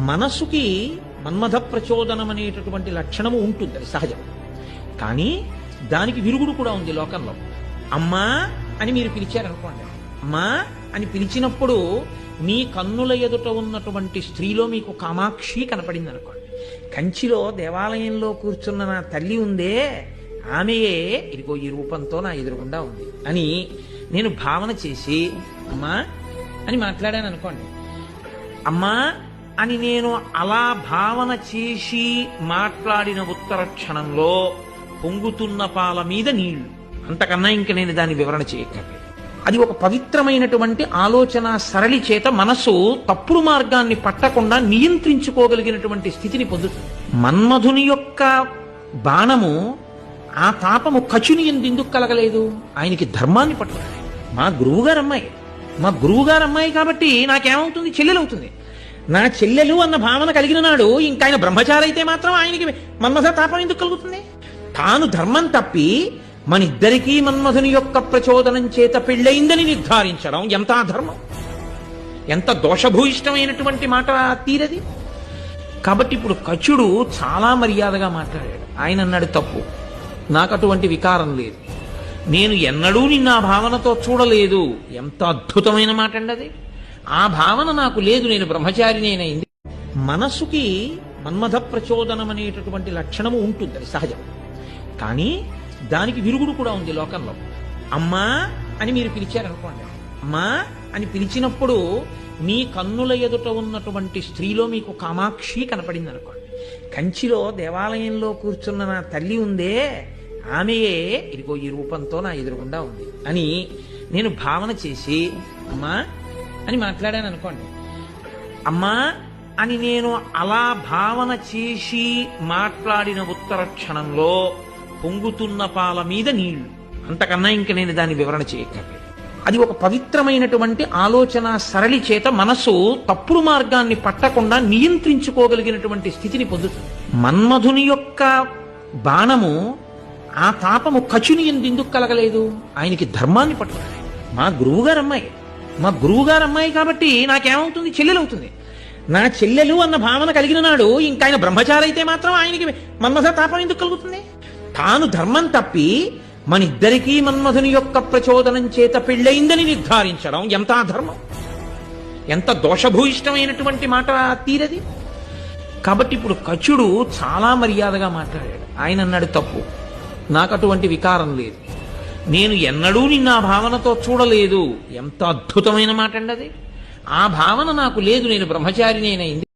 మనసుకి మన్మథ ప్రచోదనం అనేటటువంటి లక్షణము ఉంటుంది, అది సహజం. కానీ దానికి విరుగుడు కూడా ఉంది లోకంలో. అమ్మా అని మీరు పిలిచారనుకోండి, అమ్మా అని పిలిచినప్పుడు మీ కన్నుల ఎదుట ఉన్నటువంటి స్త్రీలో మీకు కామాక్షి కనపడింది అనుకోండి. కంచిలో దేవాలయంలో కూర్చున్న నా తల్లి ఉందే, ఆమెయే ఇదిగో ఈ రూపంతో నా ఎదురుగుండా ఉంది అని నేను భావన చేసి అమ్మా అని మాట్లాడాను అనుకోండి. అమ్మా అని నేను అలా భావన చేసి మాట్లాడిన ఉత్తర క్షణంలో పొంగుతున్న పాల మీద నీళ్లు, అంతకన్నా ఇంక నేను దాని వివరణ చేయక్కర్లేదు. అది ఒక పవిత్రమైనటువంటి ఆలోచన సరళి చేత మనసు తప్పుడు మార్గాన్ని పట్టకుండా నియంత్రించుకోగలిగినటువంటి స్థితిని పొందుతుంది. మన్మధుని యొక్క బాణము ఆ తాపము కచుని ఎందుకు కలగలేదు? ఆయనకి ధర్మాన్ని పట్టుకున్నాడు. మా గురువుగారు అమ్మాయి కాబట్టి నాకేమవుతుంది? చెల్లెలవుతుంది. నా చెల్లెలు అన్న భావన కలిగిన నాడు ఇంకా ఆయన బ్రహ్మచారి అయితే మాత్రం ఆయనకి మన్మథ తాపం ఎందుకు కలుగుతుంది? తాను ధర్మం తప్పి మనిద్దరికీ మన్మధుని యొక్క ప్రచోదనం చేత పెళ్ళయిందని నిర్ధారించడం ఎంత అధర్మం, ఎంత దోషభూయిష్టమైనటువంటి మాట తీరది. కాబట్టి ఇప్పుడు కచుడు చాలా మర్యాదగా మాట్లాడాడు. ఆయన అన్నాడు, తప్పు, నాకు అటువంటి వికారం లేదు, నేను ఎన్నడూ నిన్న ఆ భావనతో చూడలేదు. ఎంత అద్భుతమైన మాట అండి అది. ఆ భావన నాకు లేదు, నేను బ్రహ్మచారినేనైంది. మనసుకి మన్మథ ప్రచోదనం అనేటటువంటి లక్షణము ఉంటుంది, అది సహజం. కానీ దానికి విరుగుడు కూడా ఉంది లోకంలో. అమ్మా అని మీరు పిలిచారనుకోండి, అమ్మా అని పిలిచినప్పుడు మీ కన్నుల ఎదుట ఉన్నటువంటి స్త్రీలో మీకు కామాక్షి కనపడింది అనుకోండి. కంచిలో దేవాలయంలో కూర్చున్న నా తల్లి ఉందే, ఆమెయే ఇదిగో ఈ రూపంతో నా ఎదురుగుండా ఉంది అని నేను భావన చేసి అమ్మా అని మాట్లాడాను అనుకోండి. అమ్మా అని నేను అలా భావన చేసి మాట్లాడిన ఉత్తర క్షణంలో పొంగుతున్న పాల మీద నీళ్లు, అంతకన్నా ఇంక నేను దాని వివరణ చేయక్కర్లేదు. అది ఒక పవిత్రమైనటువంటి ఆలోచన సరళి చేత మనసు తప్పుడు మార్గాన్ని పట్టకుండా నియంత్రించుకోగలిగినటువంటి స్థితిని పొందుతుంది. మన్మధుని యొక్క బాణము ఆ తాపము కచుని ఎందుకు కలగలేదు? ఆయనకి ధర్మాన్ని పట్టుకున్నాడు. మా గురువుగారు అమ్మాయి కాబట్టి నాకేమవుతుంది? చెల్లెలవుతుంది. నా చెల్లెలు అన్న భావన కలిగిన నాడు ఇంకా ఆయన బ్రహ్మచారి అయితే మాత్రం ఆయనకి మన్మథ తాపం ఎందుకు కలుగుతుంది? తాను ధర్మం తప్పి మనిద్దరికీ మన్మధుని యొక్క ప్రచోదనం చేత పెళ్ళయిందని నిర్ధారించడం ఎంత అధర్మం, ఎంత దోషభూయిష్టమైనటువంటి మాట తీరది. కాబట్టి ఇప్పుడు కచుడు చాలా మర్యాదగా మాట్లాడాడు. ఆయన అన్నాడు, తప్పు, నాకు అటువంటి వికారం లేదు, నేను ఎన్నడూ నిన్న ఆ భావనతో చూడలేదు. ఎంత అద్భుతమైన మాట అండి అది. ఆ భావన నాకు లేదు, నేను బ్రహ్మచారినేనైంది.